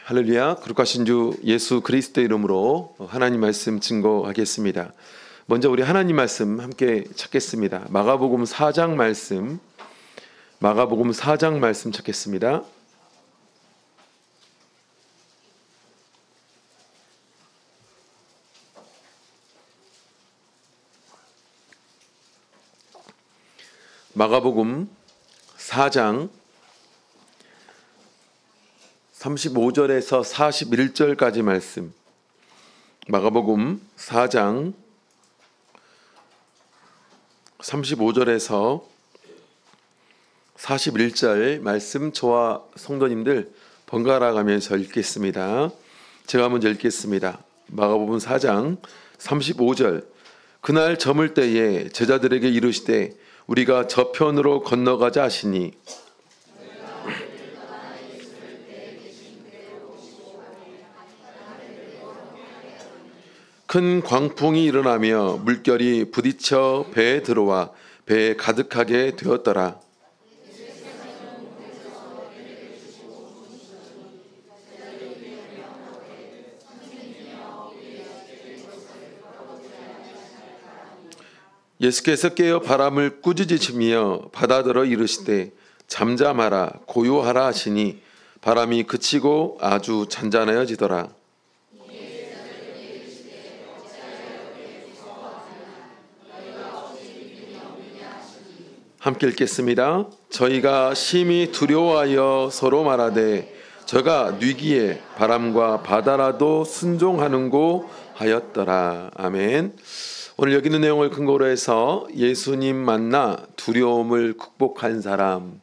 할렐루야. 거룩하신 주 예수 그리스도의 이름으로 하나님 말씀 증거하겠습니다. 먼저 우리 하나님 말씀 함께 찾겠습니다. 마가복음 4장 말씀 찾겠습니다. 마가복음 4장 35절에서 41절까지 말씀. 마가복음 4장 35절에서 41절 말씀 저와 성도님들 번갈아 가면서 읽겠습니다. 제가 먼저 읽겠습니다. 마가복음 4장 35절. 그날 저물 때에 제자들에게 이르시되 우리가 저편으로 건너가자 하시니 큰 광풍이 일어나며 물결이 부딪혀 배에 들어와 배에 가득하게 되었더라. 예수께서 깨어 바람을 꾸짖으시며 바다더러 이르시되 잠잠하라 고요하라 하시니 바람이 그치고 아주 잔잔하여지더라. 함께 읽겠습니다. 저희가 심히 두려워하여 서로 말하되 저가 뉘기에 바람과 바다라도 순종하는고 하였더라. 아멘. 오늘 여기 있는 내용을 근거로 해서 예수님 만나 두려움을 극복한 사람,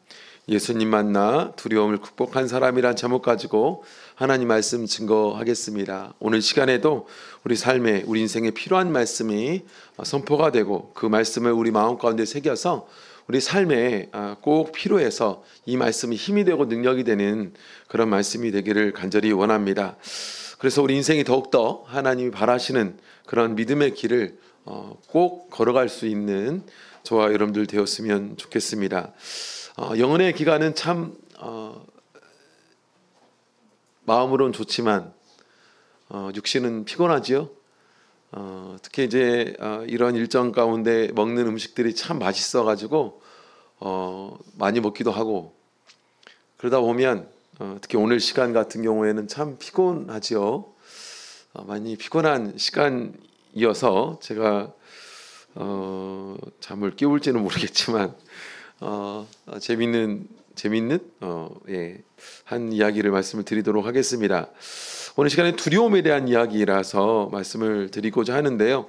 예수님 만나 두려움을 극복한 사람이란 제목 가지고 하나님 말씀 증거하겠습니다. 오늘 시간에도 우리 삶에 우리 인생에 필요한 말씀이 선포가 되고 그 말씀을 우리 마음 가운데 새겨서 우리 삶에 꼭 필요해서 이 말씀이 힘이 되고 능력이 되는 그런 말씀이 되기를 간절히 원합니다. 그래서 우리 인생이 더욱더 하나님이 바라시는 그런 믿음의 길을 꼭 걸어갈 수 있는 저와 여러분들 되었으면 좋겠습니다. 영혼의 기간은 참 마음으로는 좋지만 육신은 피곤하지요. 특히 이제 이런 일정 가운데 먹는 음식들이 참 맛있어가지고 많이 먹기도 하고 그러다 보면 특히 오늘 시간 같은 경우에는 참 피곤하지요. 많이 피곤한 시간이어서 제가 잠을 깨울지는 모르겠지만 재밌는 한 이야기를 말씀을 드리도록 하겠습니다. 오늘 시간에 두려움에 대한 이야기라서 말씀을 드리고자 하는데요.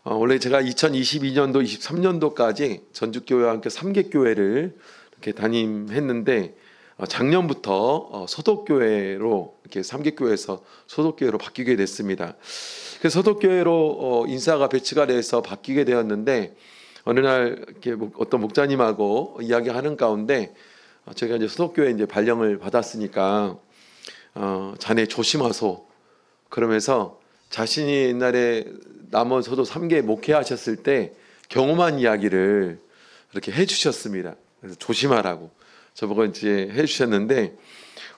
원래 제가 2022년도, 23년도까지 전주교회와 함께 삼계교회를 이렇게 담임했는데 작년부터 소독교회로 이렇게 삼계교회에서 소독교회로 바뀌게 됐습니다. 그래서 소독교회로 인사가 배치가 돼서 바뀌게 되었는데 어느 날 이렇게 어떤 목자님하고 이야기하는 가운데 제가 이제 소독교회 이제 발령을 받았으니까 자네 조심하소. 그러면서 자신이 옛날에 남원서도 3개 목회하셨을 때 경험한 이야기를 이렇게 해주셨습니다. 그래서 조심하라고 저보고 이제 해주셨는데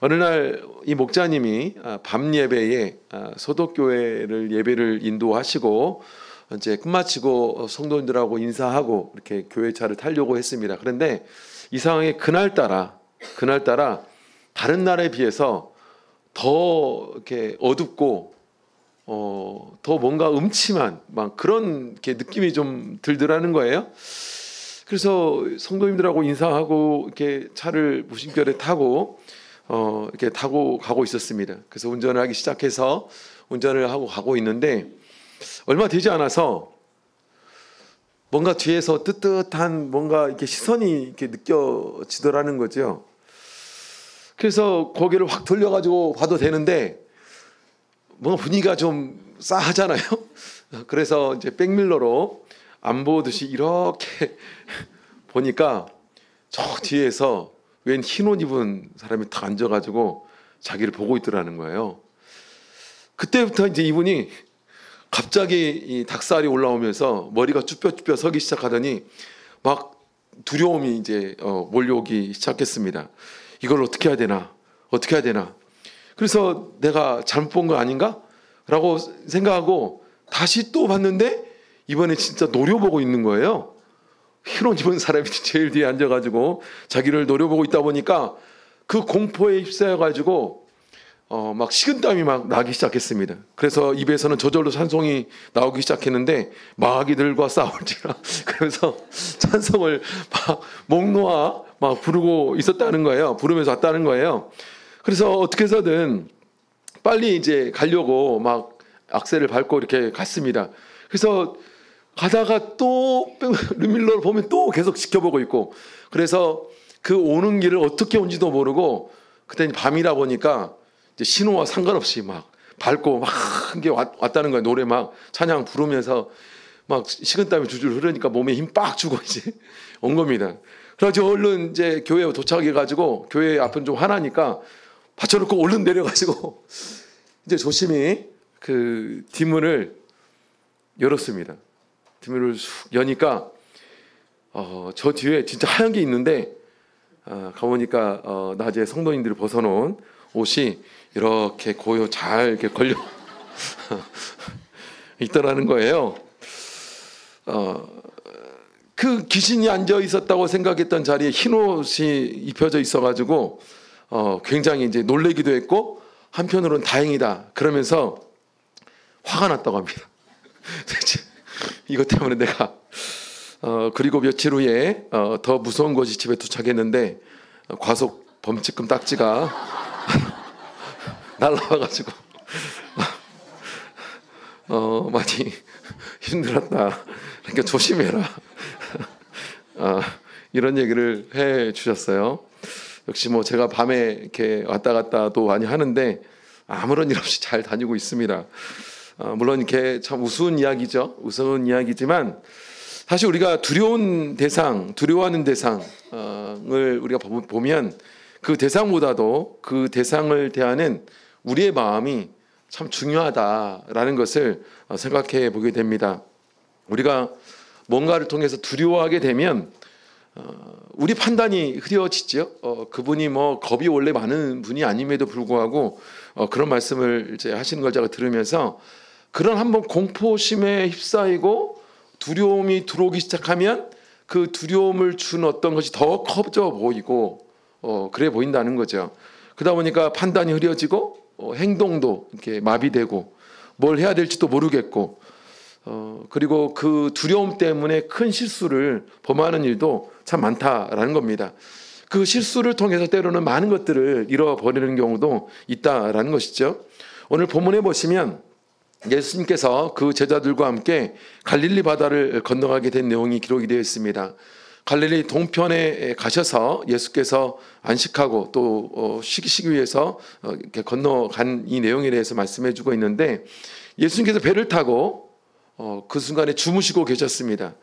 어느 날 이 목자님이 밤 예배에 소독교회를 예배를 인도하시고 이제 끝마치고 성도님들하고 인사하고 이렇게 교회차를 타려고 했습니다. 그런데 이상하게 그날따라 다른 날에 비해서 더 이렇게 어둡고 더 뭔가 음침한 막 그런 이렇게 느낌이 좀 들더라는 거예요. 그래서 성도님들하고 인사하고 이렇게 차를 무심결에 타고 이렇게 타고 가고 있었습니다. 그래서 운전을 하기 시작해서 운전을 하고 가고 있는데 얼마 되지 않아서 뭔가 뒤에서 뜨뜻한 뭔가 이렇게 시선이 이렇게 느껴지더라는 거죠. 그래서 고개를 확 돌려가지고 봐도 되는데 뭔가 분위기가 좀 싸하잖아요. 그래서 이제 백밀러로 안 보듯이 이렇게 보니까 저 뒤에서 웬 흰 옷 입은 사람이 딱 앉아가지고 자기를 보고 있더라는 거예요. 그때부터 이제 이분이 갑자기 이 닭살이 올라오면서 머리가 쭈뼛쭈뼛 서기 시작하더니 막 두려움이 이제 몰려오기 시작했습니다. 이걸 어떻게 해야 되나? 그래서 내가 잘못 본 거 아닌가? 라고 생각하고 다시 또 봤는데 이번에 진짜 노려보고 있는 거예요. 흰 옷 입은 사람이 제일 뒤에 앉아가지고 자기를 노려보고 있다 보니까 그 공포에 휩싸여가지고 막 식은땀이 막 나기 시작했습니다. 그래서 입에서는 저절로 찬송이 나오기 시작했는데 마귀들과 싸울지라 그래서 찬송을 막 목 놓아 막 부르고 있었다는 거예요. 부르면서 왔다는 거예요. 그래서 어떻게 해서든 빨리 이제 가려고 막 악셀을 밟고 이렇게 갔습니다. 그래서 가다가 또 르밀러를 보면 또 계속 지켜보고 있고, 그래서 그 오는 길을 어떻게 온지도 모르고, 그때 밤이라 보니까 이제 신호와 상관없이 막 밟고 막 한 게 왔다는 거예요. 노래 막 찬양 부르면서 막 식은땀이 줄줄 흐르니까 몸에 힘 빡 주고 이제 온 겁니다. 그래서 얼른 이제 교회에 도착해가지고 교회 앞은 좀 화나니까 받쳐놓고 얼른 내려가지고 이제 조심히 그 뒷문을 열었습니다. 뒷문을 쑥 여니까 저 뒤에 진짜 하얀 게 있는데 가보니까 낮에 성도님들이 벗어놓은 옷이 이렇게 고요 잘 이렇게 걸려 있더라는 거예요. 그 귀신이 앉아 있었다고 생각했던 자리에 흰 옷이 입혀져 있어가지고 굉장히 이제 놀래기도 했고 한편으로는 다행이다 그러면서 화가 났다고 합니다. 이것 때문에 내가 그리고 며칠 후에 더 무서운 것이 집에 도착했는데 과속 범칙금 딱지가 날라와가지고 많이 힘들었다. 그러니까 조심해라. 이런 얘기를 해 주셨어요. 역시 뭐 제가 밤에 이렇게 왔다 갔다도 많이 하는데 아무런 일 없이 잘 다니고 있습니다. 물론 이렇게 참 우스운 이야기죠. 우스운 이야기지만 사실 우리가 두려운 대상, 두려워하는 대상을 우리가 보면 그 대상보다도 그 대상을 대하는 우리의 마음이 참 중요하다라는 것을 생각해 보게 됩니다. 우리가 뭔가를 통해서 두려워하게 되면 우리 판단이 흐려지죠. 그분이 뭐 겁이 원래 많은 분이 아님에도 불구하고 그런 말씀을 이제 하시는 걸 제가 들으면서 그런 한번 공포심에 휩싸이고 두려움이 들어오기 시작하면 그 두려움을 준 어떤 것이 더 커져 보이고 그래 보인다는 거죠. 그러다 보니까 판단이 흐려지고 행동도 이렇게 마비되고 뭘 해야 될지도 모르겠고 그리고 그 두려움 때문에 큰 실수를 범하는 일도 참 많다라는 겁니다. 그 실수를 통해서 때로는 많은 것들을 잃어버리는 경우도 있다라는 것이죠. 오늘 본문에 보시면 예수님께서 그 제자들과 함께 갈릴리 바다를 건너가게 된 내용이 기록이 되어 있습니다. 갈릴리 동편에 가셔서 예수께서 안식하고 또 쉬기 위해서 이렇게 건너간 이 내용에 대해서 말씀해 주고 있는데 예수님께서 배를 타고 그 순간에 주무시고 계셨습니다.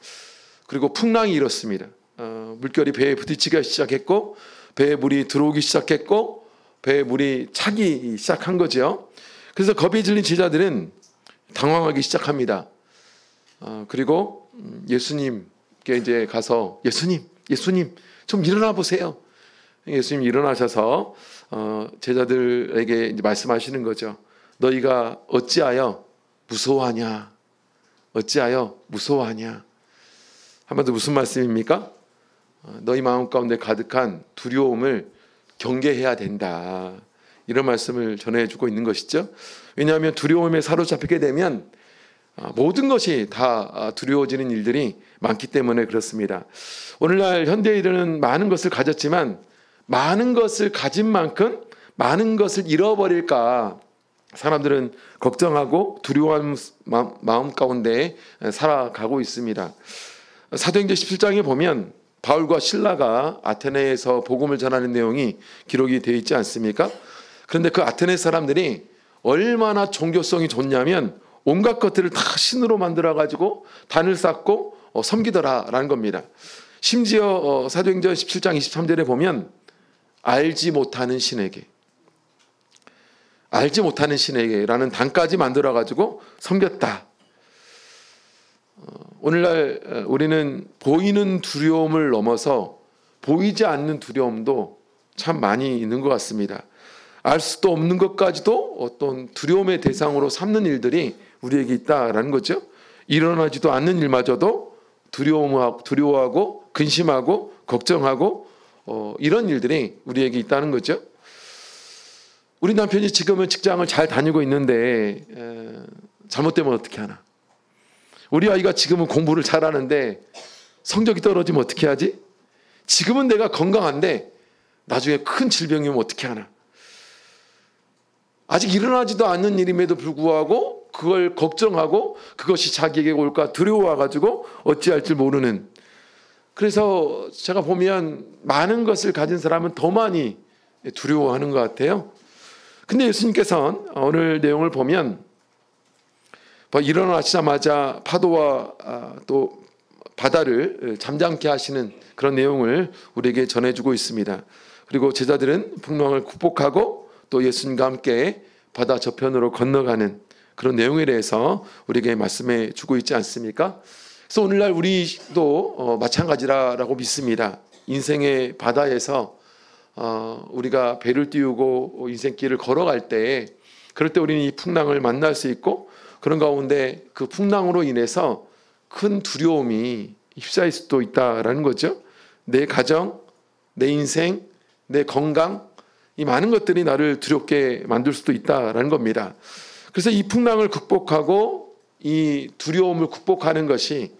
그리고 풍랑이 일었습니다. 물결이 배에 부딪히기 시작했고 배에 물이 들어오기 시작했고 배에 물이 차기 시작한 거죠. 그래서 겁이 질린 제자들은 당황하기 시작합니다. 그리고 예수님께 이제 가서 예수님 좀 일어나 보세요. 예수님 일어나셔서 제자들에게 이제 말씀하시는 거죠. 너희가 어찌하여 무서워하냐? 어찌하여 무서워하냐? 한마디로 무슨 말씀입니까? 너희 마음 가운데 가득한 두려움을 경계해야 된다. 이런 말씀을 전해주고 있는 것이죠. 왜냐하면 두려움에 사로잡히게 되면 모든 것이 다 두려워지는 일들이 많기 때문에 그렇습니다. 오늘날 현대인들은 많은 것을 가졌지만 많은 것을 가진 만큼 많은 것을 잃어버릴까 사람들은 걱정하고 두려워하는 마음 가운데 살아가고 있습니다. 사도행전 17장에 보면 바울과 실라가 아테네에서 복음을 전하는 내용이 기록이 되어 있지 않습니까? 그런데 그 아테네 사람들이 얼마나 종교성이 좋냐면 온갖 것들을 다 신으로 만들어가지고 단을 쌓고 섬기더라라는 겁니다. 심지어 사도행전 17장 23절에 보면 알지 못하는 신에게라는 단까지 만들어가지고 섬겼다. 오늘날 우리는 보이는 두려움을 넘어서 보이지 않는 두려움도 참 많이 있는 것 같습니다. 알 수도 없는 것까지도 어떤 두려움의 대상으로 삼는 일들이 우리에게 있다라는 거죠. 일어나지도 않는 일마저도 두려워하고 근심하고 걱정하고 이런 일들이 우리에게 있다는 거죠. 우리 남편이 지금은 직장을 잘 다니고 있는데 잘못되면 어떻게 하나? 우리 아이가 지금은 공부를 잘하는데 성적이 떨어지면 어떻게 하지? 지금은 내가 건강한데 나중에 큰 질병이 오면 어떻게 하나? 아직 일어나지도 않는 일임에도 불구하고 그걸 걱정하고 그것이 자기에게 올까 두려워가지고 어찌할 줄 모르는. 그래서 제가 보면 많은 것을 가진 사람은 더 많이 두려워하는 것 같아요. 근데 예수님께서는 오늘 내용을 보면 일어나시자마자 파도와 또 바다를 잠잠케 하시는 그런 내용을 우리에게 전해주고 있습니다. 그리고 제자들은 풍랑을 극복하고 또 예수님과 함께 바다 저편으로 건너가는 그런 내용에 대해서 우리에게 말씀해 주고 있지 않습니까? 그래서 오늘날 우리도 마찬가지라고 믿습니다. 인생의 바다에서 우리가 배를 띄우고 인생길을 걸어갈 때, 그럴 때 우리는 이 풍랑을 만날 수 있고, 그런 가운데 그 풍랑으로 인해서 큰 두려움이 휩싸일 수도 있다라는 거죠. 내 가정, 내 인생, 내 건강, 이 많은 것들이 나를 두렵게 만들 수도 있다라는 겁니다. 그래서 이 풍랑을 극복하고 이 두려움을 극복하는 것이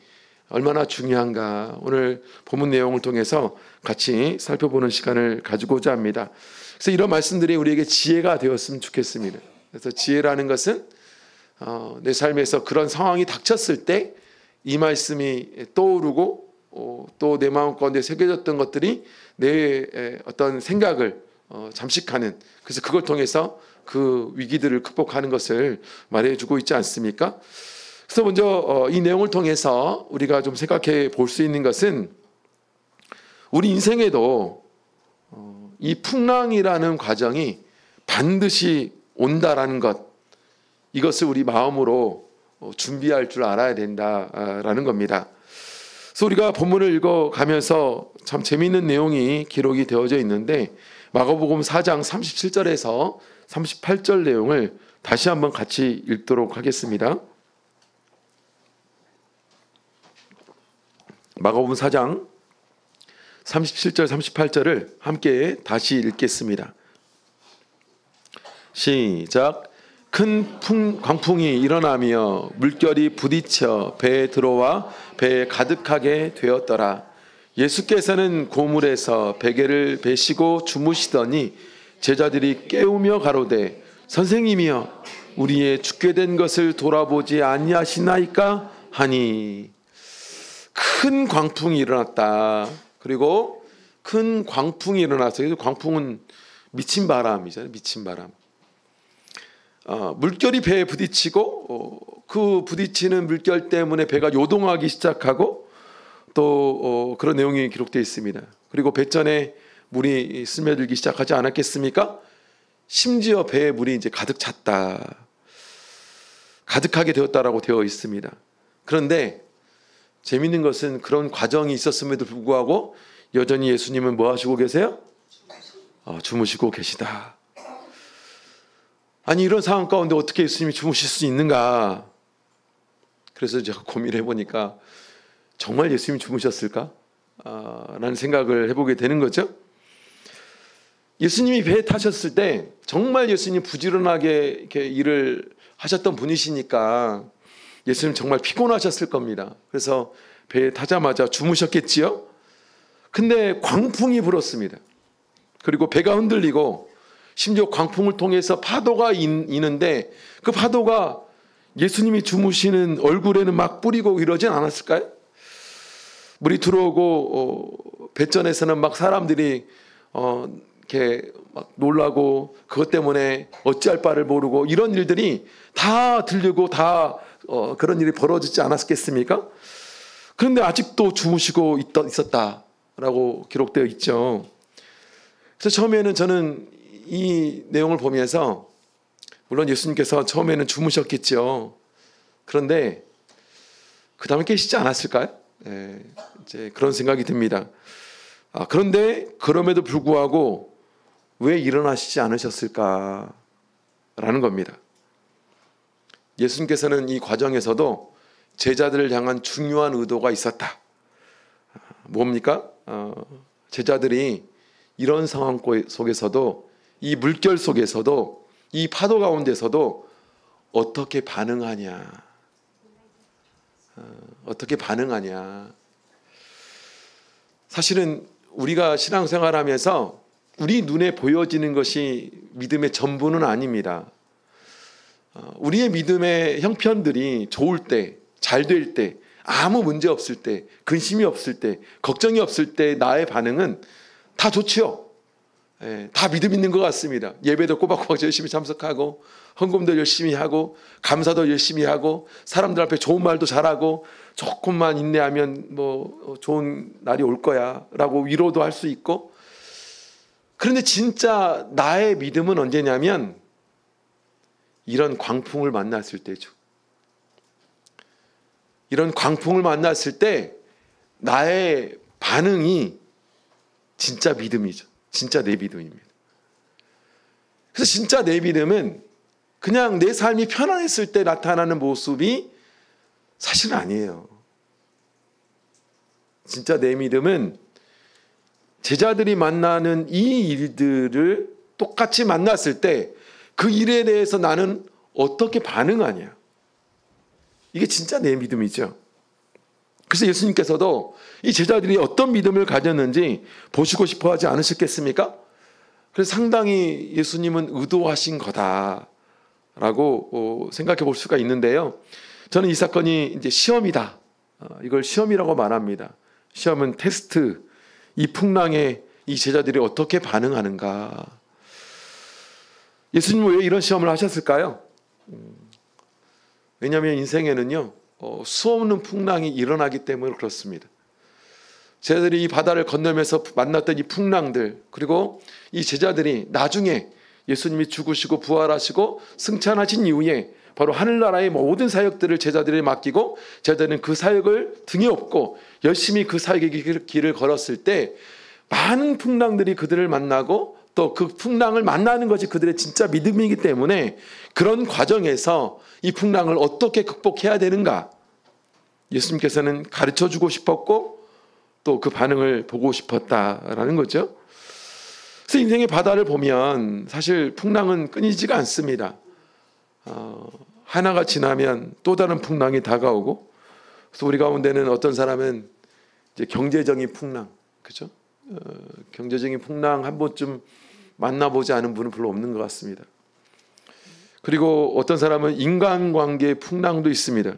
얼마나 중요한가, 오늘 본문 내용을 통해서 같이 살펴보는 시간을 가지고자 합니다. 그래서 이런 말씀들이 우리에게 지혜가 되었으면 좋겠습니다. 그래서 지혜라는 것은 내 삶에서 그런 상황이 닥쳤을 때 이 말씀이 떠오르고 또 내 마음 가운데 새겨졌던 것들이 내 어떤 생각을 잠식하는, 그래서 그걸 통해서 그 위기들을 극복하는 것을 말해주고 있지 않습니까? 그래서 먼저 이 내용을 통해서 우리가 좀 생각해 볼 수 있는 것은, 우리 인생에도 이 풍랑이라는 과정이 반드시 온다라는 것, 이것을 우리 마음으로 준비할 줄 알아야 된다라는 겁니다. 그래서 우리가 본문을 읽어가면서 참 재미있는 내용이 기록이 되어져 있는데, 마가복음 4장 37절에서 38절 내용을 다시 한번 같이 읽도록 하겠습니다. 마가복음 4장 37절 38절을 함께 다시 읽겠습니다. 시작. 큰 광풍이 일어나며 물결이 부딪혀 배에 들어와 배에 가득하게 되었더라. 예수께서는 고물에서 베개를 베시고 주무시더니 제자들이 깨우며 가로되 선생님이여 우리의 죽게 된 것을 돌아보지 아니하시나이까 하니. 큰 광풍이 일어났다. 그리고 큰 광풍이 일어나서, 광풍은 미친 바람이잖아요. 미친 바람. 물결이 배에 부딪히고 그 부딪히는 물결 때문에 배가 요동하기 시작하고 또 그런 내용이 기록되어 있습니다. 그리고 배전에 물이 스며들기 시작하지 않았겠습니까? 심지어 배에 물이 이제 가득 찼다, 가득하게 되었다라고 되어 있습니다. 그런데 재미있는 것은 그런 과정이 있었음에도 불구하고 여전히 예수님은 뭐 하시고 계세요? 주무시고 계시다. 아니, 이런 상황 가운데 어떻게 예수님이 주무실 수 있는가? 그래서 제가 고민을 해보니까 정말 예수님이 주무셨을까? 라는 생각을 해보게 되는 거죠. 예수님이 배에 타셨을 때 정말 예수님이 부지런하게 이렇게 일을 하셨던 분이시니까 예수님 정말 피곤하셨을 겁니다. 그래서 배에 타자마자 주무셨겠지요. 근데 광풍이 불었습니다. 그리고 배가 흔들리고 심지어 광풍을 통해서 파도가 이는데 그 파도가 예수님이 주무시는 얼굴에는 막 뿌리고 이러진 않았을까요? 물이 들어오고 배전에서는 막 사람들이 이렇게 막 놀라고 그것 때문에 어찌할 바를 모르고 이런 일들이 다 들리고 다 그런 일이 벌어지지 않았겠습니까? 그런데 아직도 주무시고 있었다라고 기록되어 있죠. 그래서 처음에는 저는 이 내용을 보면서, 물론 예수님께서 처음에는 주무셨겠죠. 그런데 그 다음에 깨시지 않았을까요? 이제 그런 생각이 듭니다. 그런데 그럼에도 불구하고 왜 일어나시지 않으셨을까라는 겁니다. 예수님께서는 이 과정에서도 제자들을 향한 중요한 의도가 있었다. 뭡니까? 제자들이 이런 상황 속에서도, 이 물결 속에서도, 이 파도 가운데서도 어떻게 반응하냐. 어떻게 반응하냐. 사실은 우리가 신앙생활하면서 우리 눈에 보여지는 것이 믿음의 전부는 아닙니다. 우리의 믿음의 형편들이 좋을 때, 잘 될 때, 아무 문제 없을 때, 근심이 없을 때, 걱정이 없을 때 나의 반응은 다 좋지요. 다 믿음 있는 것 같습니다. 예배도 꼬박꼬박 열심히 참석하고, 헌금도 열심히 하고, 감사도 열심히 하고, 사람들 앞에 좋은 말도 잘하고, 조금만 인내하면 뭐 좋은 날이 올 거야 라고 위로도 할 수 있고. 그런데 진짜 나의 믿음은 언제냐면 이런 광풍을 만났을 때죠. 이런 광풍을 만났을 때 나의 반응이 진짜 믿음이죠. 진짜 내 믿음입니다. 그래서 진짜 내 믿음은 그냥 내 삶이 편안했을 때 나타나는 모습이 사실은 아니에요. 진짜 내 믿음은 제자들이 만나는 이 일들을 똑같이 만났을 때 그 일에 대해서 나는 어떻게 반응하냐. 이게 진짜 내 믿음이죠. 그래서 예수님께서도 이 제자들이 어떤 믿음을 가졌는지 보시고 싶어 하지 않으셨겠습니까? 그래서 상당히 예수님은 의도하신 거다라고 생각해 볼 수가 있는데요. 저는 이 사건이 이제 시험이다. 이걸 시험이라고 말합니다. 시험은 테스트. 이 풍랑에 이 제자들이 어떻게 반응하는가. 예수님은 왜 이런 시험을 하셨을까요? 왜냐하면 인생에는요, 수없는 풍랑이 일어나기 때문에 그렇습니다. 제자들이 이 바다를 건너면서 만났던 이 풍랑들, 그리고 이 제자들이 나중에 예수님이 죽으시고 부활하시고 승천하신 이후에 바로 하늘나라의 모든 사역들을 제자들에게 맡기고 제자들은 그 사역을 등에 업고 열심히 그 사역의 길을 걸었을 때 많은 풍랑들이 그들을 만나고 또 그 풍랑을 만나는 것이 그들의 진짜 믿음이기 때문에 그런 과정에서 이 풍랑을 어떻게 극복해야 되는가 예수님께서는 가르쳐주고 싶었고 또 그 반응을 보고 싶었다라는 거죠. 그래서 인생의 바다를 보면 사실 풍랑은 끊이지가 않습니다. 하나가 지나면 또 다른 풍랑이 다가오고, 그래서 우리 가운데는 어떤 사람은 이제 경제적인 풍랑, 그죠? 경제적인 풍랑 한 번쯤 만나보지 않은 분은 별로 없는 것 같습니다. 그리고 어떤 사람은 인간관계의 풍랑도 있습니다.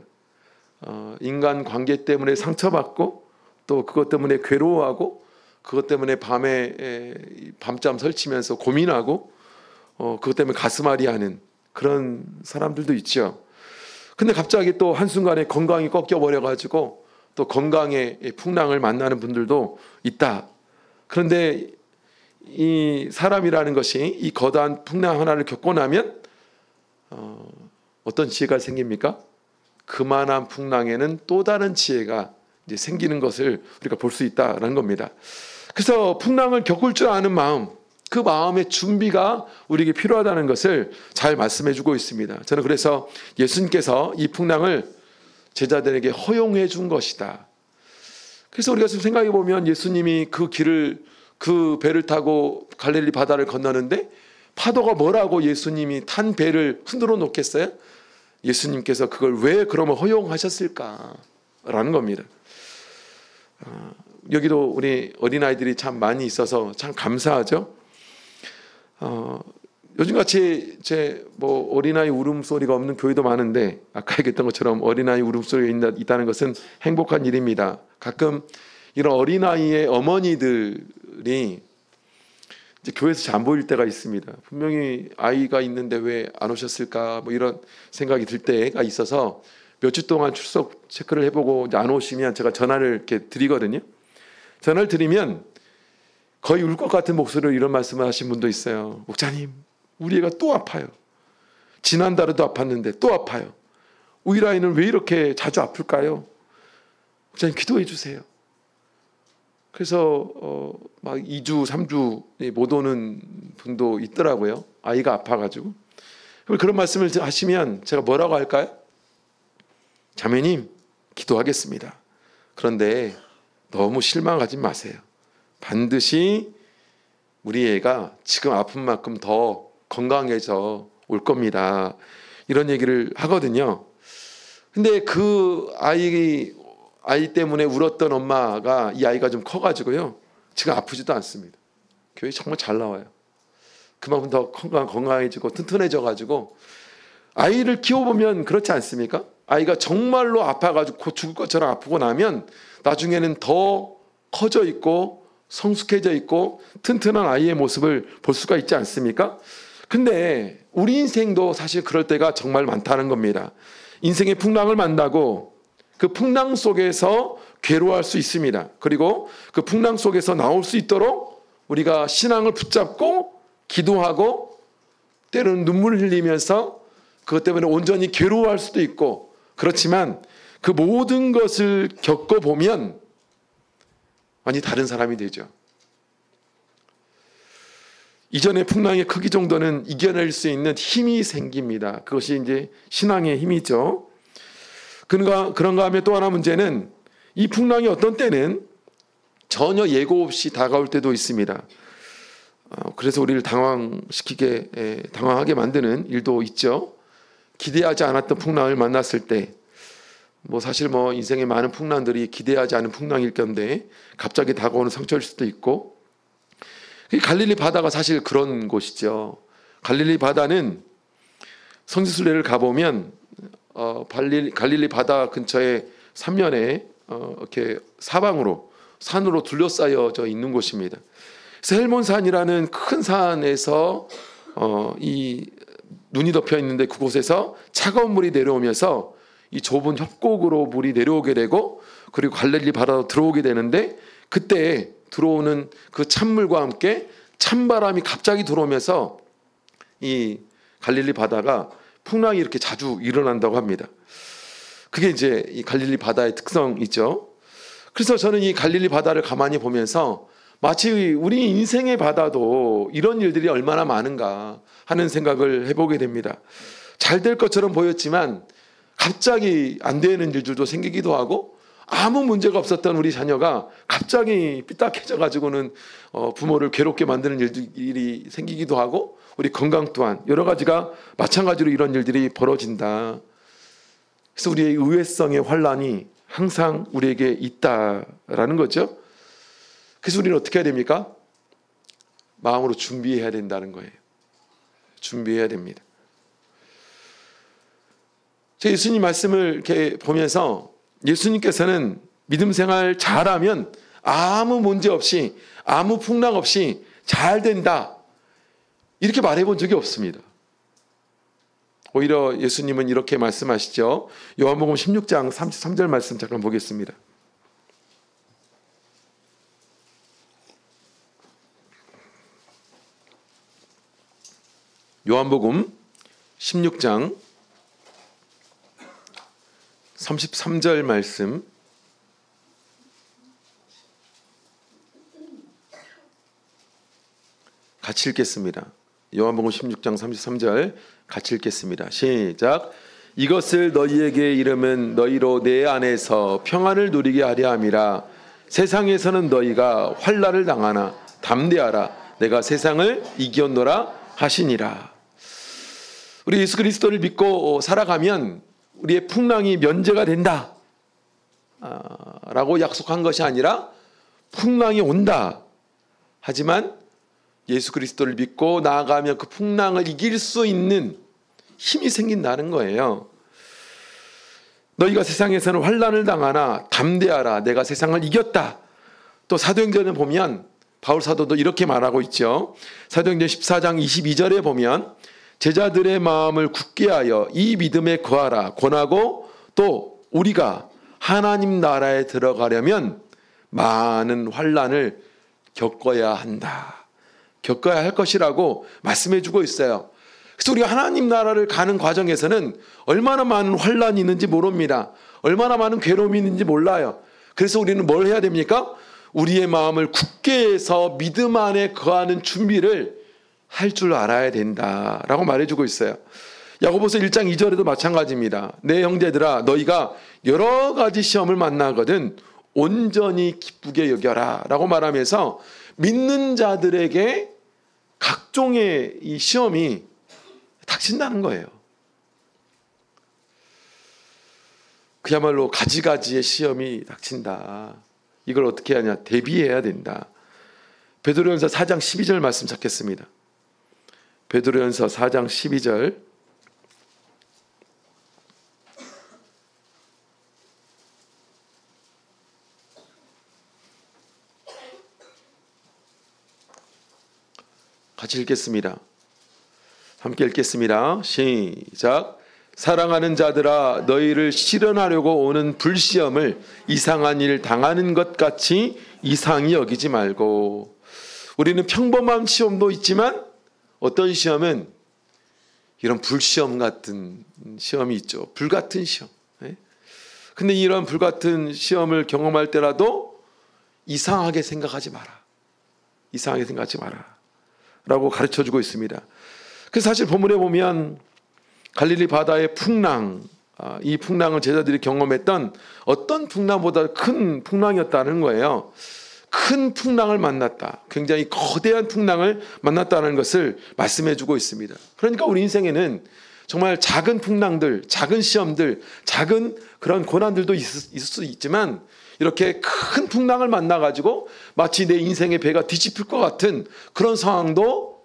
인간관계 때문에 상처받고 또 그것 때문에 괴로워하고 그것 때문에 밤에 밤잠 설치면서 고민하고 그것 때문에 가슴앓이하는 그런 사람들도 있죠. 근데 갑자기 또 한순간에 건강이 꺾여버려가지고 또 건강의 풍랑을 만나는 분들도 있다. 그런데 이 사람이라는 것이 이 거대한 풍랑 하나를 겪고 나면 어떤 지혜가 생깁니까? 그만한 풍랑에는 또 다른 지혜가 이제 생기는 것을 우리가 볼 수 있다라는 겁니다. 그래서 풍랑을 겪을 줄 아는 마음, 그 마음의 준비가 우리에게 필요하다는 것을 잘 말씀해 주고 있습니다. 저는 그래서 예수님께서 이 풍랑을 제자들에게 허용해 준 것이다. 그래서 우리가 지금 생각해 보면 예수님이 그 배를 타고 갈릴리 바다를 건너는데 파도가 뭐라고 예수님이 탄 배를 흔들어 놓겠어요? 예수님께서 그걸 왜 그러면 허용하셨을까라는 겁니다. 여기도 우리 어린아이들이 참 많이 있어서 참 감사하죠. 요즘같이 어린아이 울음소리가 없는 교회도 많은데 아까 얘기했던 것처럼 어린아이 울음소리가 있다는 것은 행복한 일입니다. 가끔 이런 어린아이의 어머니들이 이제 교회에서 잘 안 보일 때가 있습니다. 분명히 아이가 있는데 왜 안 오셨을까 뭐 이런 생각이 들 때가 있어서 몇 주 동안 출석 체크를 해보고 이제 안 오시면 제가 전화를 이렇게 드리거든요. 전화를 드리면 거의 울 것 같은 목소리로 이런 말씀을 하신 분도 있어요. 목사님, 우리 애가 또 아파요. 지난달에도 아팠는데 또 아파요. 우리 아이는 왜 이렇게 자주 아플까요? 목사님 기도해 주세요. 그래서 막 2주, 3주 못 오는 분도 있더라고요. 아이가 아파가지고. 그런 말씀을 하시면 제가 뭐라고 할까요? 자매님, 기도하겠습니다. 그런데 너무 실망하지 마세요. 반드시 우리 애가 지금 아픈 만큼 더 건강해져 올 겁니다. 이런 얘기를 하거든요. 근데 그 아이 때문에 울었던 엄마가 이 아이가 좀 커가지고요. 지금 아프지도 않습니다. 교회 정말 잘 나와요. 그만큼 더 건강해지고 튼튼해져가지고 아이를 키워보면 그렇지 않습니까? 아이가 정말로 아파가지고 죽을 것처럼 아프고 나면 나중에는 더 커져 있고 성숙해져 있고 튼튼한 아이의 모습을 볼 수가 있지 않습니까? 근데 우리 인생도 사실 그럴 때가 정말 많다는 겁니다. 인생의 풍랑을 만나고 그 풍랑 속에서 괴로워할 수 있습니다. 그리고 그 풍랑 속에서 나올 수 있도록 우리가 신앙을 붙잡고 기도하고 때로는 눈물을 흘리면서 그것 때문에 온전히 괴로워할 수도 있고, 그렇지만 그 모든 것을 겪어보면 완전히 다른 사람이 되죠. 이전의 풍랑의 크기 정도는 이겨낼 수 있는 힘이 생깁니다. 그것이 이제 신앙의 힘이죠. 그런가 하면 또 하나 문제는 이 풍랑이 어떤 때는 전혀 예고 없이 다가올 때도 있습니다. 그래서 우리를 당황하게 만드는 일도 있죠. 기대하지 않았던 풍랑을 만났을 때, 사실 인생의 많은 풍랑들이 기대하지 않은 풍랑일 건데 갑자기 다가오는 상처일 수도 있고, 갈릴리 바다가 사실 그런 곳이죠. 갈릴리 바다는 성지순례를 가보면 갈릴리 바다 근처에 삼면에 이렇게 사방으로 산으로 둘러싸여져 있는 곳입니다. 그래서 헬몬산이라는 큰 산에서 이 눈이 덮여 있는데 그곳에서 차가운 물이 내려오면서 이 좁은 협곡으로 물이 내려오게 되고, 그리고 갈릴리 바다로 들어오게 되는데, 그때 들어오는 그 찬물과 함께 찬바람이 갑자기 들어오면서 이 갈릴리 바다가 풍랑이 이렇게 자주 일어난다고 합니다. 그게 이제 이 갈릴리 바다의 특성이죠. 그래서 저는 이 갈릴리 바다를 가만히 보면서 마치 우리 인생의 바다도 이런 일들이 얼마나 많은가 하는 생각을 해보게 됩니다. 잘 될 것처럼 보였지만 갑자기 안 되는 일들도 생기기도 하고, 아무 문제가 없었던 우리 자녀가 갑자기 삐딱해져 가지고는 부모를 괴롭게 만드는 일들이 생기기도 하고, 우리 건강 또한 여러 가지가 마찬가지로 이런 일들이 벌어진다. 그래서 우리의 의외성의 환란이 항상 우리에게 있다라는 거죠. 그래서 우리는 어떻게 해야 됩니까? 마음으로 준비해야 된다는 거예요. 준비해야 됩니다. 제 예수님 말씀을 이렇게 보면서 예수님께서는 믿음 생활 잘하면 아무 문제 없이, 아무 풍랑 없이 잘 된다, 이렇게 말해본 적이 없습니다. 오히려 예수님은 이렇게 말씀하시죠. 요한복음 16장 33절 말씀 잠깐 보겠습니다. 요한복음 16장 33절 말씀, 같이 읽겠습니다. 요한복음 16장 33절 같이 읽겠습니다. 시작. 이것을 너희에게 이름은 너희로 내 안에서 평안을 누리게 하려 함이라. 세상에서는 너희가 환난을 당하나 담대하라. 내가 세상을 이겼노라 하시니라. 우리 예수 그리스도를 믿고 살아가면 우리의 풍랑이 면제가 된다 라고 약속한 것이 아니라 풍랑이 온다. 하지만 예수 그리스도를 믿고 나아가면 그 풍랑을 이길 수 있는 힘이 생긴다는 거예요. 너희가 세상에서는 환난을 당하나 담대하라. 내가 세상을 이겼다. 또 사도행전에 보면 바울 사도도 이렇게 말하고 있죠. 사도행전 14장 22절에 보면 제자들의 마음을 굳게 하여 이 믿음에 거하라 권하고, 또 우리가 하나님 나라에 들어가려면 많은 환난을 겪어야 한다. 겪어야 할 것이라고 말씀해 주고 있어요. 그래서 우리가 하나님 나라를 가는 과정에서는 얼마나 많은 환난이 있는지 모릅니다. 얼마나 많은 괴로움이 있는지 몰라요. 그래서 우리는 뭘 해야 됩니까? 우리의 마음을 굳게 해서 믿음 안에 거하는 준비를 할 줄 알아야 된다라고 말해주고 있어요. 야고보서 1장 2절에도 마찬가지입니다. 내 형제들아 너희가 여러 가지 시험을 만나거든 온전히 기쁘게 여겨라 라고 말하면서 믿는 자들에게 각종의 이 시험이 닥친다는 거예요. 그야말로 가지가지의 시험이 닥친다. 이걸 어떻게 하냐? 대비해야 된다. 베드로전서 4장 12절 말씀 찾겠습니다. 베드로전서 4장 12절. 같이 읽겠습니다. 함께 읽겠습니다. 시작. 사랑하는 자들아 너희를 시련하려고 오는 불시험을 이상한 일 당하는 것 같이 이상히 여기지 말고. 우리는 평범한 시험도 있지만 어떤 시험은 이런 불시험 같은 시험이 있죠. 불같은 시험. 근데 이런 불같은 시험을 경험할 때라도 이상하게 생각하지 마라. 이상하게 생각하지 마라 라고 가르쳐주고 있습니다. 그래서 사실 본문에 보면 갈릴리 바다의 풍랑, 이 풍랑은 제자들이 경험했던 어떤 풍랑보다 큰 풍랑이었다는 거예요. 큰 풍랑을 만났다. 굉장히 거대한 풍랑을 만났다는 것을 말씀해주고 있습니다. 그러니까 우리 인생에는 정말 작은 풍랑들, 작은 시험들, 작은 그런 고난들도 있을 수 있지만 이렇게 큰 풍랑을 만나가지고 마치 내 인생의 배가 뒤집힐 것 같은 그런 상황도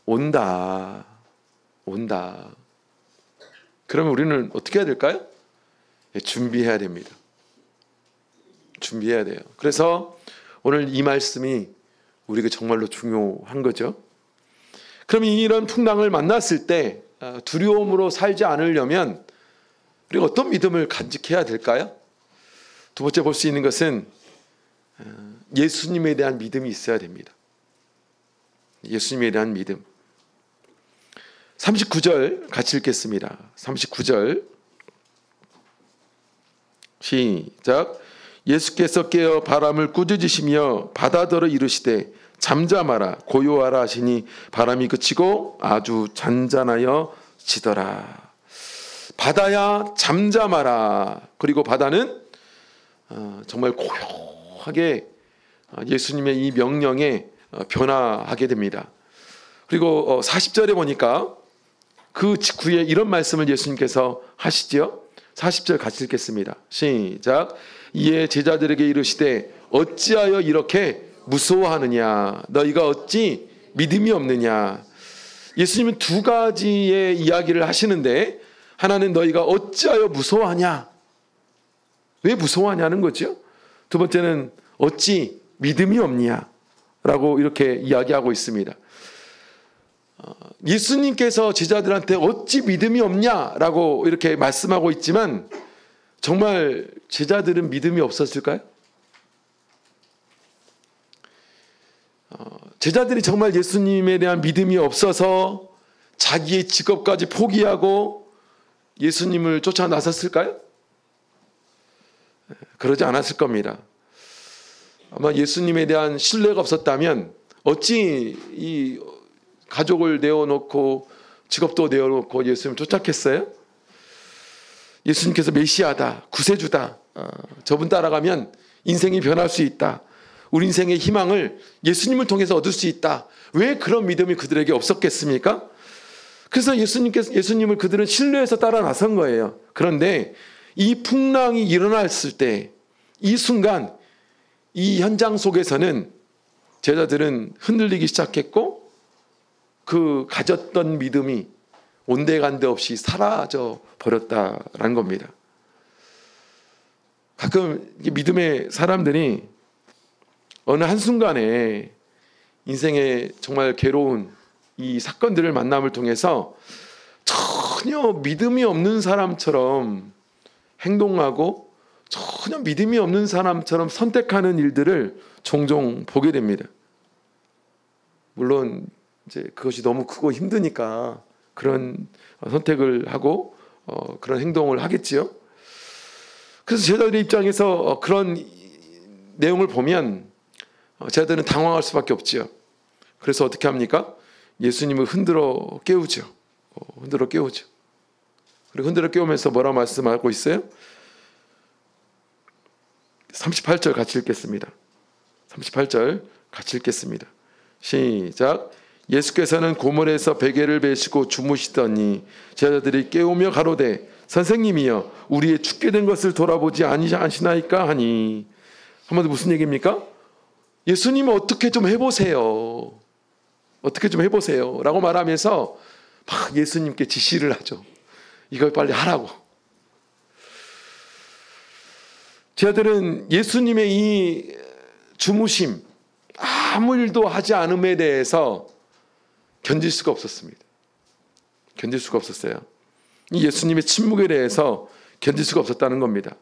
온다. 그러면 우리는 어떻게 해야 될까요? 준비해야 됩니다. 준비해야 돼요. 그래서 오늘 이 말씀이 우리에게 정말로 중요한 거죠. 그럼 이런 풍랑을 만났을 때 두려움으로 살지 않으려면 우리가 어떤 믿음을 간직해야 될까요? 두 번째 볼 수 있는 것은 예수님에 대한 믿음이 있어야 됩니다. 예수님에 대한 믿음. 39절 같이 읽겠습니다. 39절 시작. 예수께서 깨어 바람을 꾸짖으시며 바다더러 이르시되 잠잠하라 고요하라 하시니 바람이 그치고 아주 잔잔하여 지더라. 바다야 잠잠하라. 그리고 바다는 정말 고요하게 예수님의 이 명령에 변화하게 됩니다. 그리고 40절에 보니까 그 직후에 이런 말씀을 예수님께서 하시죠. 40절 같이 읽겠습니다. 시작. 이에 제자들에게 이르시되 어찌하여 이렇게 무서워하느냐 너희가 어찌 믿음이 없느냐. 예수님은 두 가지의 이야기를 하시는데 하나는 너희가 어찌하여 무서워하냐. 왜 무서워하냐는 거죠. 두 번째는 어찌 믿음이 없냐 라고 이렇게 이야기하고 있습니다. 예수님께서 제자들한테 어찌 믿음이 없냐라고 이렇게 말씀하고 있지만 정말 제자들은 믿음이 없었을까요? 제자들이 정말 예수님에 대한 믿음이 없어서 자기의 직업까지 포기하고 예수님을 쫓아 나섰을까요? 그러지 않았을 겁니다. 아마 예수님에 대한 신뢰가 없었다면 어찌 이 가족을 내어놓고 직업도 내어놓고 예수님을 쫓았겠어요? 예수님께서 메시아다, 구세주다, 저분 따라가면 인생이 변할 수 있다, 우리 인생의 희망을 예수님을 통해서 얻을 수 있다. 왜 그런 믿음이 그들에게 없었겠습니까? 그래서 예수님을 그들은 신뢰해서 따라 나선 거예요. 그런데 이 풍랑이 일어났을 때 이 순간 이 현장 속에서는 제자들은 흔들리기 시작했고 그 가졌던 믿음이 온데간데 없이 사라져 버렸다라는 겁니다. 가끔 믿음의 사람들이 어느 한순간에 인생의 정말 괴로운 이 사건들을 만남을 통해서 전혀 믿음이 없는 사람처럼 행동하고 전혀 믿음이 없는 사람처럼 선택하는 일들을 종종 보게 됩니다. 물론 이제 그것이 너무 크고 힘드니까 그런 선택을 하고 그런 행동을 하겠지요. 그래서 제자들의 입장에서 그런 내용을 보면 제자들은 당황할 수밖에 없지요. 그래서 어떻게 합니까? 예수님을 흔들어 깨우죠. 흔들어 깨우죠. 그리고 흔들어 깨우면서 뭐라고 말씀하고 있어요? 38절 같이 읽겠습니다. 38절 같이 읽겠습니다. 시작. 예수께서는 고물에서 베개를 베시고 주무시더니 제자들이 깨우며 가로되 선생님이여 우리의 죽게 된 것을 돌아보지 아니하시나이까 하니. 한마디로 무슨 얘기입니까? 예수님 어떻게 좀 해보세요. 어떻게 좀 해보세요 라고 말하면서 막 예수님께 지시를 하죠. 이걸 빨리 하라고. 제자들은 예수님의 이 주무심, 아무 일도 하지 않음에 대해서 견딜 수가 없었습니다. 견딜 수가 없었어요. 이 예수님의 침묵에 대해서 견딜 수가 없었다는 겁니다.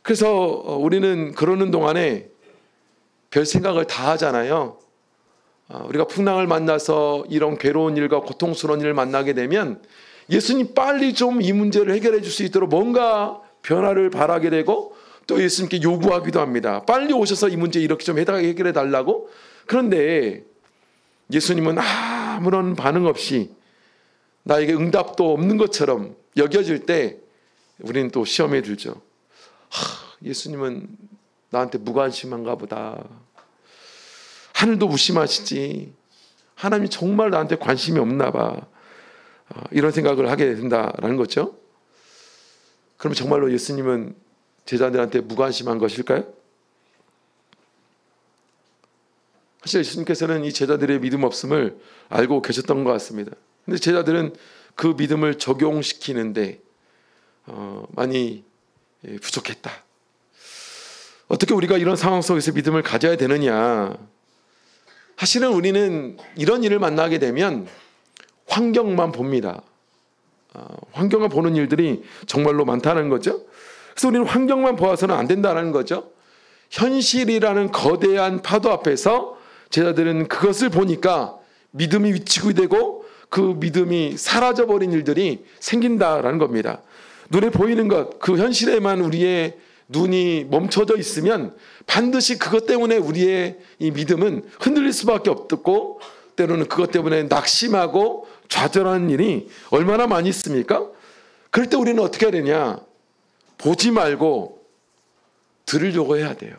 그래서 우리는 그러는 동안에 별 생각을 다 하잖아요. 우리가 풍랑을 만나서 이런 괴로운 일과 고통스러운 일을 만나게 되면 예수님 빨리 좀 이 문제를 해결해 줄 수 있도록 뭔가 변화를 바라게 되고 또 예수님께 요구하기도 합니다. 빨리 오셔서 이 문제 이렇게 좀 해결해 달라고. 그런데 예수님은 아무런 반응 없이 나에게 응답도 없는 것처럼 여겨질 때 우리는 또 시험에 들죠. 예수님은 나한테 무관심한가 보다. 하늘도 무심하시지. 하나님이 정말 나한테 관심이 없나 봐. 이런 생각을 하게 된다라는 거죠. 그럼 정말로 예수님은 제자들한테 무관심한 것일까요? 사실 예수님께서는 이 제자들의 믿음 없음을 알고 계셨던 것 같습니다. 그런데 제자들은 그 믿음을 적용시키는데 많이 부족했다. 어떻게 우리가 이런 상황 속에서 믿음을 가져야 되느냐? 사실은 우리는 이런 일을 만나게 되면 환경만 봅니다. 환경만 보는 일들이 정말로 많다는 거죠. 그래서 우리는 환경만 보아서는 안 된다는 거죠. 현실이라는 거대한 파도 앞에서 제자들은 그것을 보니까 믿음이 위축이 되고 그 믿음이 사라져버린 일들이 생긴다라는 겁니다. 눈에 보이는 것, 그 현실에만 우리의 눈이 멈춰져 있으면 반드시 그것 때문에 우리의 이 믿음은 흔들릴 수밖에 없고 때로는 그것 때문에 낙심하고 좌절하는 일이 얼마나 많이 있습니까? 그럴 때 우리는 어떻게 해야 되냐? 보지 말고 들으려고 해야 돼요.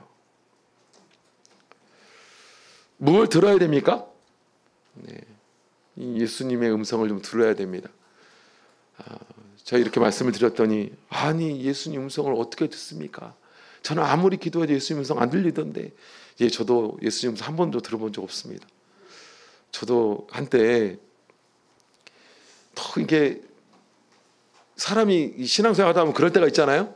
뭘 들어야 됩니까? 이 예수님의 음성을 좀 들어야 됩니다. 제가 이렇게 말씀을 드렸더니 아니 예수님 음성을 어떻게 듣습니까? 저는 아무리 기도해도 예수님 음성 안 들리던데. 저도 예수님 음성 한 번도 들어본 적 없습니다. 저도 한때 더 이게 사람이 신앙생활 하다 보면 그럴 때가 있잖아요.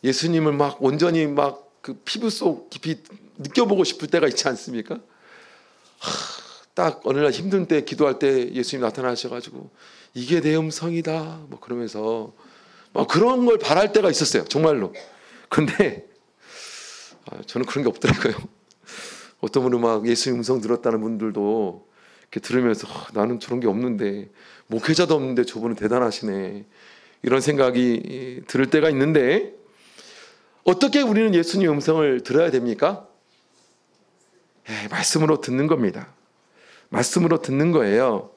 예수님을 막 온전히 막 그 피부 속 깊이 느껴보고 싶을 때가 있지 않습니까? 딱 어느 날 힘든 때 기도할 때 예수님 나타나셔가지고 이게 내 음성이다 뭐 그러면서 막 그런 걸 바랄 때가 있었어요. 정말로. 그런데 저는 그런 게 없더라고요. 어떤 분은 막 예수님 음성 들었다는 분들도 이렇게 들으면서 나는 저런 게 없는데 목회자도 없는데 저분은 대단하시네 이런 생각이 들을 때가 있는데 어떻게 우리는 예수님 음성을 들어야 됩니까? 말씀으로 듣는 겁니다. 말씀으로 듣는 거예요.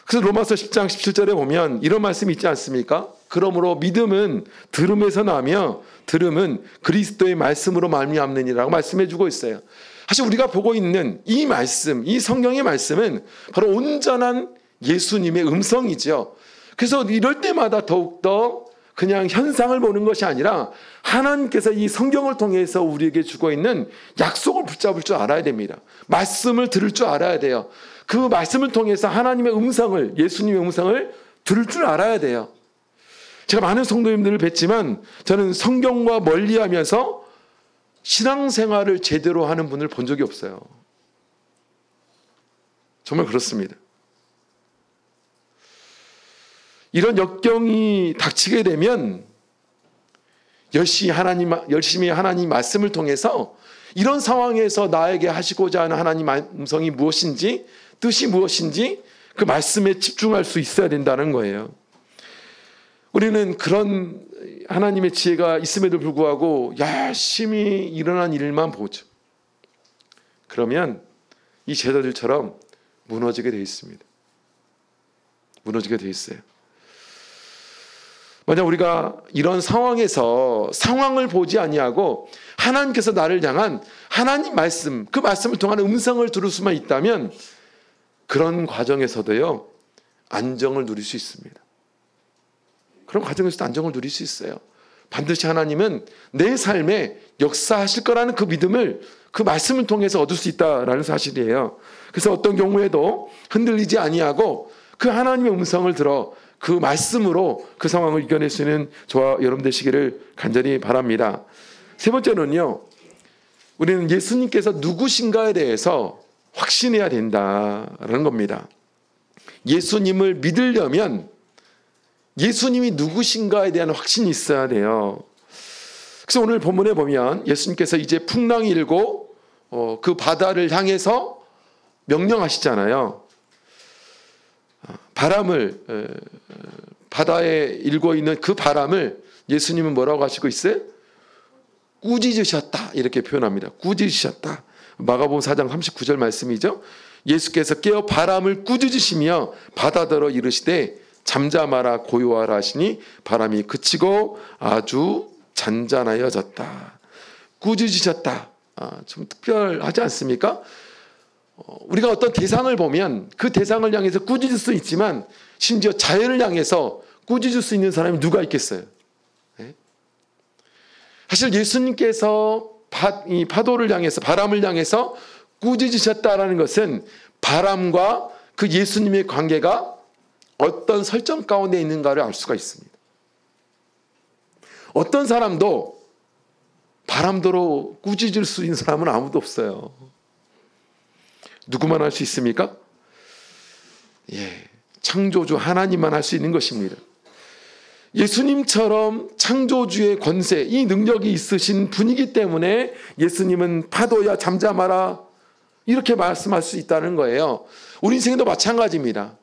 그래서 로마서 10장 17절에 보면 이런 말씀이 있지 않습니까? 그러므로 믿음은 들음에서 나며 들음은 그리스도의 말씀으로 말미암느니라고 말씀해 주고 있어요. 사실 우리가 보고 있는 이 말씀, 이 성경의 말씀은 바로 온전한 예수님의 음성이죠. 그래서 이럴 때마다 더욱더 그냥 현상을 보는 것이 아니라 하나님께서 이 성경을 통해서 우리에게 주고 있는 약속을 붙잡을 줄 알아야 됩니다. 말씀을 들을 줄 알아야 돼요. 그 말씀을 통해서 하나님의 음성을, 예수님의 음성을 들을 줄 알아야 돼요. 제가 많은 성도님들을 뵀지만 저는 성경과 멀리하면서 신앙생활을 제대로 하는 분을 본 적이 없어요. 정말 그렇습니다. 이런 역경이 닥치게 되면 열심히 하나님 말씀을 통해서 이런 상황에서 나에게 하시고자 하는 하나님 음성이 무엇인지, 뜻이 무엇인지 그 말씀에 집중할 수 있어야 된다는 거예요. 우리는 그런 하나님의 지혜가 있음에도 불구하고 열심히 일어난 일만 보죠. 그러면 이 제자들처럼 무너지게 되어 있습니다. 무너지게 되어 있어요. 만약 우리가 이런 상황에서 상황을 보지 아니하고 하나님께서 나를 향한 하나님 말씀, 그 말씀을 통한 음성을 들을 수만 있다면 그런 과정에서도요, 안정을 누릴 수 있습니다. 그런 과정에서도 안정을 누릴 수 있어요. 반드시 하나님은 내 삶에 역사하실 거라는 그 믿음을 그 말씀을 통해서 얻을 수 있다라는 사실이에요. 그래서 어떤 경우에도 흔들리지 아니하고 그 하나님의 음성을 들어 그 말씀으로 그 상황을 이겨낼 수 있는 저와 여러분 되시기를 간절히 바랍니다. 세 번째는요, 우리는 예수님께서 누구신가에 대해서 확신해야 된다라는 겁니다. 예수님을 믿으려면 예수님이 누구신가에 대한 확신이 있어야 돼요. 그래서 오늘 본문에 보면 예수님께서 이제 풍랑이 일고 그 바다를 향해서 명령하시잖아요. 바람을, 바다에 일고 있는 그 바람을 예수님은 뭐라고 하시고 있어요? 꾸짖으셨다, 이렇게 표현합니다. 꾸짖으셨다. 마가복음 4장 39절 말씀이죠. 예수께서 깨어 바람을 꾸짖으시며 바다더러 이르시되 잠잠하라 고요하라 하시니 바람이 그치고 아주 잔잔하여졌다. 꾸짖으셨다. 좀 특별하지 않습니까? 우리가 어떤 대상을 보면 그 대상을 향해서 꾸짖을 수 있지만 심지어 자연을 향해서 꾸짖을 수 있는 사람이 누가 있겠어요? 네? 사실 예수님께서 이 파도를 향해서, 바람을 향해서 꾸짖으셨다라는 것은 바람과 그 예수님의 관계가 어떤 설정 가운데 있는가를 알 수가 있습니다. 어떤 사람도 바람대로 꾸짖을 수 있는 사람은 아무도 없어요. 누구만 할 수 있습니까? 창조주 하나님만 할 수 있는 것입니다. 예수님처럼 창조주의 권세, 이 능력이 있으신 분이기 때문에 예수님은 파도야 잠잠하라 이렇게 말씀할 수 있다는 거예요. 우리 인생도 마찬가지입니다.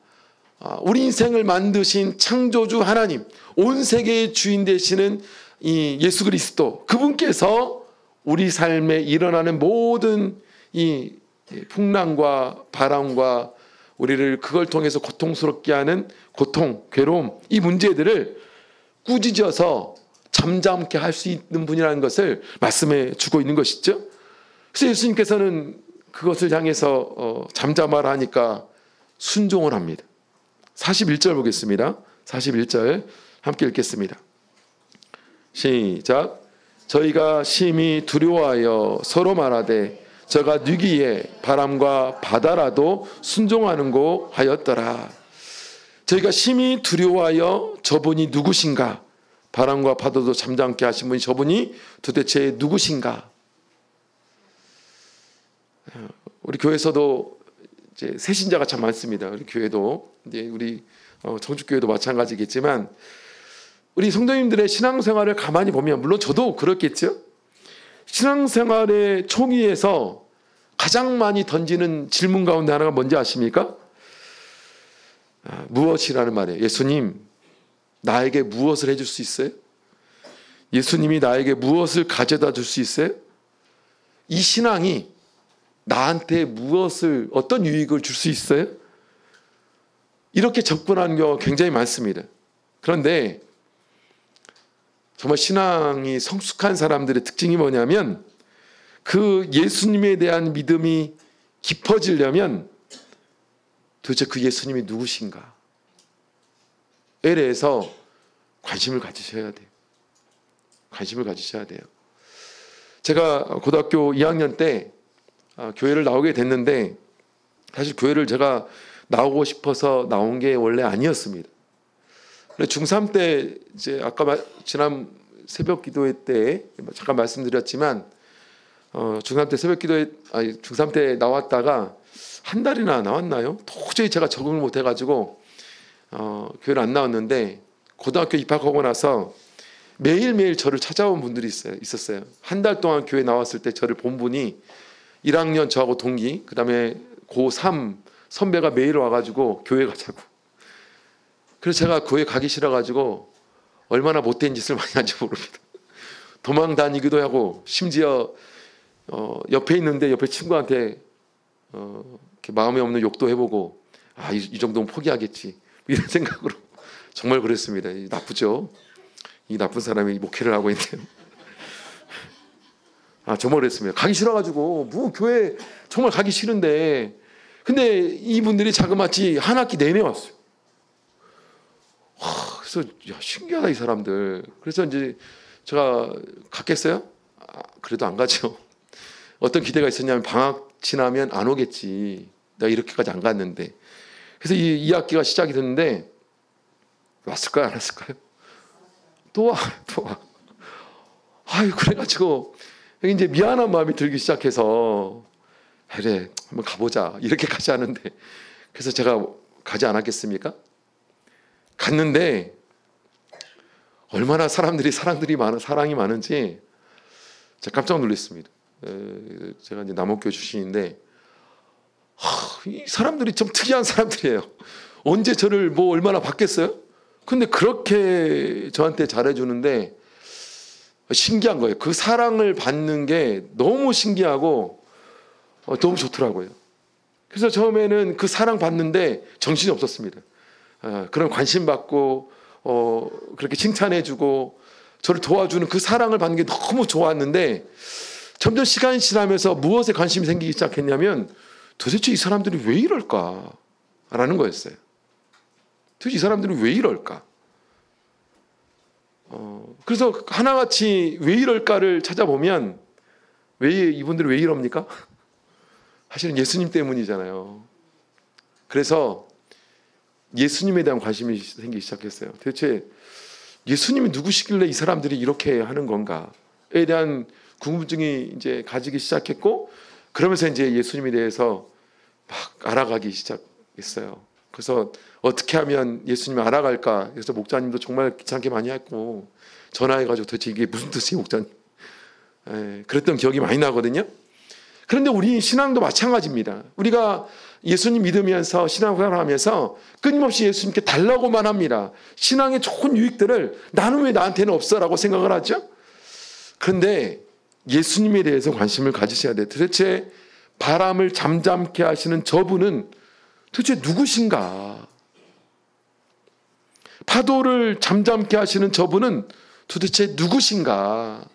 우리 인생을 만드신 창조주 하나님, 온 세계의 주인 되시는 이 예수 그리스도, 그분께서 우리 삶에 일어나는 모든 이 풍랑과 바람과 우리를 그걸 통해서 고통스럽게 하는 고통, 괴로움, 이 문제들을 꾸짖어서 잠잠케 할 수 있는 분이라는 것을 말씀해 주고 있는 것이죠. 그래서 예수님께서는 그것을 향해서 잠잠하라 하니까 순종을 합니다. 41절 보겠습니다. 41절 함께 읽겠습니다. 시작. 저희가 심히 두려워하여 서로 말하되 저가 누기에 바람과 바다라도 순종하는고 하였더라. 저희가 심히 두려워하여 저분이 누구신가, 바람과 바다도 잠잠케 하신 분이 저분이 도대체 누구신가. 우리 교회에서도 이제 새신자가 참 많습니다. 우리 교회도 이제 우리 정축교회도 마찬가지겠지만 우리 성도님들의 신앙생활을 가만히 보면, 물론 저도 그렇겠죠. 신앙생활의 총의에서 가장 많이 던지는 질문 가운데 하나가 뭔지 아십니까? 무엇이라는 말이에요. 예수님, 나에게 무엇을 해줄 수 있어요? 예수님이 나에게 무엇을 가져다 줄 수 있어요? 이 신앙이 나한테 무엇을, 어떤 유익을 줄 수 있어요? 이렇게 접근하는 경우가 굉장히 많습니다. 그런데 정말 신앙이 성숙한 사람들의 특징이 뭐냐면 그 예수님에 대한 믿음이 깊어지려면 도대체 그 예수님이 누구신가에 대해서 관심을 가지셔야 돼요. 관심을 가지셔야 돼요. 제가 고등학교 2학년 때 교회를 나오게 됐는데 사실 교회를 제가 나오고 싶어서 나온 게 원래 아니었습니다. 중3 때 이제 아까 지난 새벽 기도회 때 잠깐 말씀드렸지만 중3 때 새벽 기도회 중3 때 나왔다가 한 달이나 나왔나요? 도저히 제가 적응을 못 해가지고 교회를 안 나왔는데 고등학교 입학하고 나서 매일매일 저를 찾아온 분들이 있었어요. 한 달 동안 교회 나왔을 때 저를 본 분이 1학년 저하고 동기, 그 다음에 고3 선배가 매일 와가지고 교회 가자고. 그래서 제가 교회 가기 싫어가지고 얼마나 못된 짓을 많이 하는지 모릅니다. 도망 다니기도 하고 심지어 옆에 있는데 옆에 친구한테 이렇게 마음에 없는 욕도 해보고 이 정도면 포기하겠지 이런 생각으로 정말 그랬습니다. 나쁘죠. 이 나쁜 사람이 목회를 하고 있네요. 정말 그랬습니다. 가기 싫어가지고 뭐 교회 정말 가기 싫은데 근데 이분들이 자그마치 한 학기 내내 왔어요. 그래서 신기하다 이 사람들. 그래서 이제 제가 갔겠어요? 그래도 안 가죠. 어떤 기대가 있었냐면 방학 지나면 안 오겠지. 내가 이렇게까지 안 갔는데. 그래서 이 학기가 시작이 됐는데 왔을까요? 안 왔을까요? 또 와. 그래가지고 이제 미안한 마음이 들기 시작해서 그래 한번 가보자 이렇게까지 하는데 그래서 제가 가지 않았겠습니까? 갔는데 얼마나 사랑이 많은지 제가 깜짝 놀랐습니다. 제가 이제 남원교회 출신인데 이 사람들이 좀 특이한 사람들이에요. 언제 저를 뭐 얼마나 봤겠어요? 근데 그렇게 저한테 잘해주는데 신기한 거예요. 그 사랑을 받는 게 너무 신기하고 너무 좋더라고요. 그래서 처음에는 그 사랑 받는데 정신이 없었습니다. 그런 관심 받고 그렇게 칭찬해주고 저를 도와주는 그 사랑을 받는 게 너무 좋았는데 점점 시간이 지나면서 무엇에 관심이 생기기 시작했냐면 도대체 이 사람들이 왜 이럴까라는 거였어요. 도대체 이 사람들이 왜 이럴까? 그래서 하나같이 왜 이럴까를 찾아보면 이분들이 왜 이럽니까? 사실은 예수님 때문이잖아요. 그래서 예수님에 대한 관심이 생기기 시작했어요. 대체 예수님이 누구시길래 이 사람들이 이렇게 하는 건가에 대한 궁금증이 이제 가지기 시작했고 그러면서 이제 예수님에 대해서 막 알아가기 시작했어요. 그래서 어떻게 하면 예수님을 알아갈까? 그래서 목사님도 정말 귀찮게 많이 했고 전화해가지고 도대체 이게 무슨 뜻이에요, 목사님? 그랬던 기억이 많이 나거든요. 그런데 우리 신앙도 마찬가지입니다. 우리가 예수님 믿으면서 신앙생활을 하면서 끊임없이 예수님께 달라고만 합니다. 신앙의 좋은 유익들을 나는 왜 나한테는 없어라고 생각을 하죠? 그런데 예수님에 대해서 관심을 가지셔야 돼요. 도대체 바람을 잠잠케 하시는 저분은 도대체 누구신가? 파도를 잠잠케 하시는 저분은 도대체 누구신가?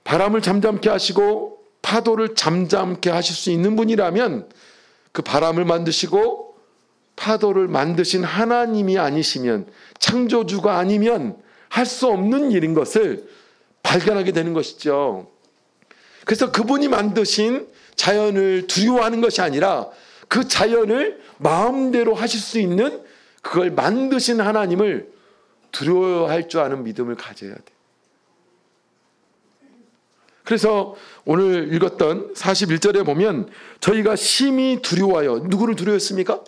바람을 잠잠케 하시고 파도를 잠잠케 하실 수 있는 분이라면 그 바람을 만드시고 파도를 만드신 하나님이 아니시면 창조주가 아니면 할 수 없는 일인 것을 발견하게 되는 것이죠. 그래서 그분이 만드신 자연을 두려워하는 것이 아니라 그 자연을 마음대로 하실 수 있는 그걸 만드신 하나님을 두려워할 줄 아는 믿음을 가져야 돼. 그래서 오늘 읽었던 41절에 보면 저희가 심히 두려워하여 누구를 두려워했습니까?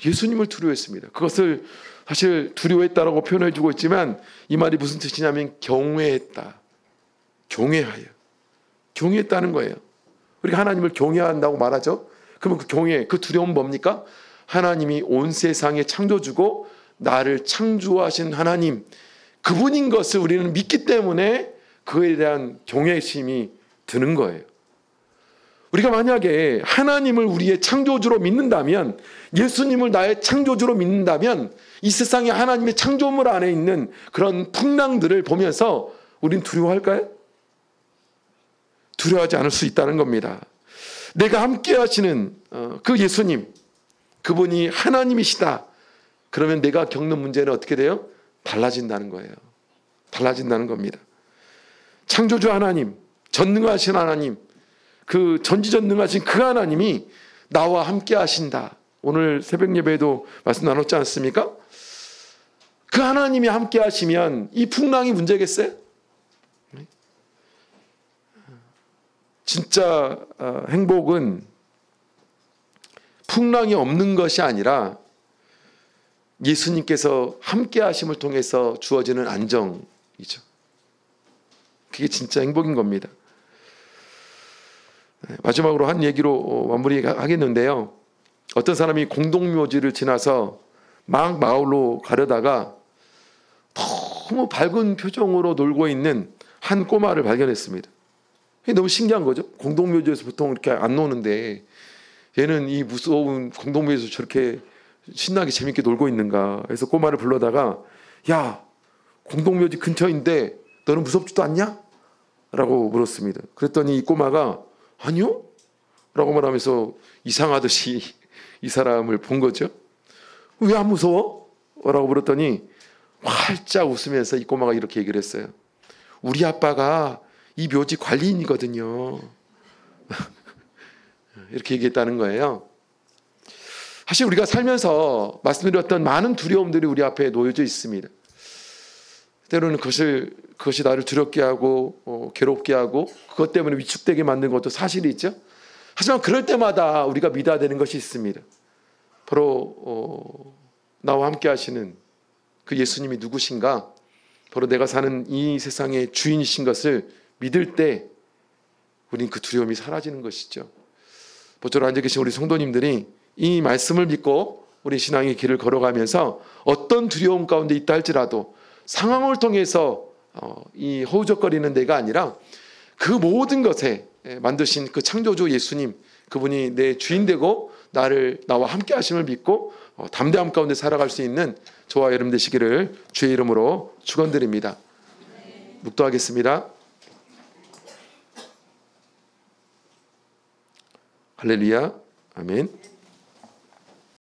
예수님을 두려워했습니다. 그것을 사실 두려워했다라고 표현해 주고 있지만 이 말이 무슨 뜻이냐면 경외했다. 경외했다는 거예요. 우리가 하나님을 경외한다고 말하죠. 그러면 그 경외, 그 두려움은 뭡니까? 하나님이 온 세상의 창조주고 나를 창조하신 하나님, 그분인 것을 우리는 믿기 때문에 그에 대한 경외심이 드는 거예요. 우리가 만약에 하나님을 우리의 창조주로 믿는다면, 예수님을 나의 창조주로 믿는다면 이 세상에 하나님의 창조물 안에 있는 그런 풍랑들을 보면서 우린 두려워할까요? 두려워하지 않을 수 있다는 겁니다. 내가 함께 하시는 그 예수님, 그분이 하나님이시다. 그러면 내가 겪는 문제는 어떻게 돼요? 달라진다는 거예요. 달라진다는 겁니다. 창조주 하나님, 전능하신 하나님, 그 전지전능하신 그 하나님이 나와 함께 하신다. 오늘 새벽 예배에도 말씀 나눴지 않습니까? 그 하나님이 함께 하시면 이 풍랑이 문제겠어요? 진짜 행복은 풍랑이 없는 것이 아니라 예수님께서 함께 하심을 통해서 주어지는 안정이죠. 그게 진짜 행복인 겁니다. 마지막으로 한 얘기로 마무리하겠는데요. 어떤 사람이 공동묘지를 지나서 막 마을로 가려다가 너무 밝은 표정으로 놀고 있는 한 꼬마를 발견했습니다. 이게 너무 신기한 거죠. 공동묘지에서 보통 이렇게 안 노는데 얘는 이 무서운 공동묘지에서 저렇게 신나게 재밌게 놀고 있는가. 그래서 꼬마를 불러다가 야, 공동묘지 근처인데 너는 무섭지도 않냐? 라고 물었습니다. 그랬더니 이 꼬마가 아니요? 라고 말하면서 이상하듯이 이 사람을 본 거죠. 왜 안 무서워? 라고 물었더니 활짝 웃으면서 이 꼬마가 이렇게 얘기를 했어요. 우리 아빠가 이 묘지 관리인이거든요. 이렇게 얘기했다는 거예요. 사실 우리가 살면서 말씀드렸던 많은 두려움들이 우리 앞에 놓여져 있습니다. 때로는 그것이 나를 두렵게 하고 괴롭게 하고 그것 때문에 위축되게 만든 것도 사실이죠. 하지만 그럴 때마다 우리가 믿어야 되는 것이 있습니다. 바로 나와 함께 하시는 그 예수님이 누구신가? 바로 내가 사는 이 세상의 주인이신 것을 믿을 때 우린 그 두려움이 사라지는 것이죠. 보초로 앉아 계신 우리 성도님들이 이 말씀을 믿고 우리 신앙의 길을 걸어가면서 어떤 두려움 가운데 있다 할지라도 상황을 통해서 이 허우적거리는 내가 아니라 그 모든 것에 만드신 그 창조주 예수님, 그분이 내 주인 되고 나와 함께 하심을 믿고 담대함 가운데 살아갈 수 있는 저와 여러분 되시기를 주의 이름으로 축원드립니다. 묵도하겠습니다. 할렐루야. 아멘.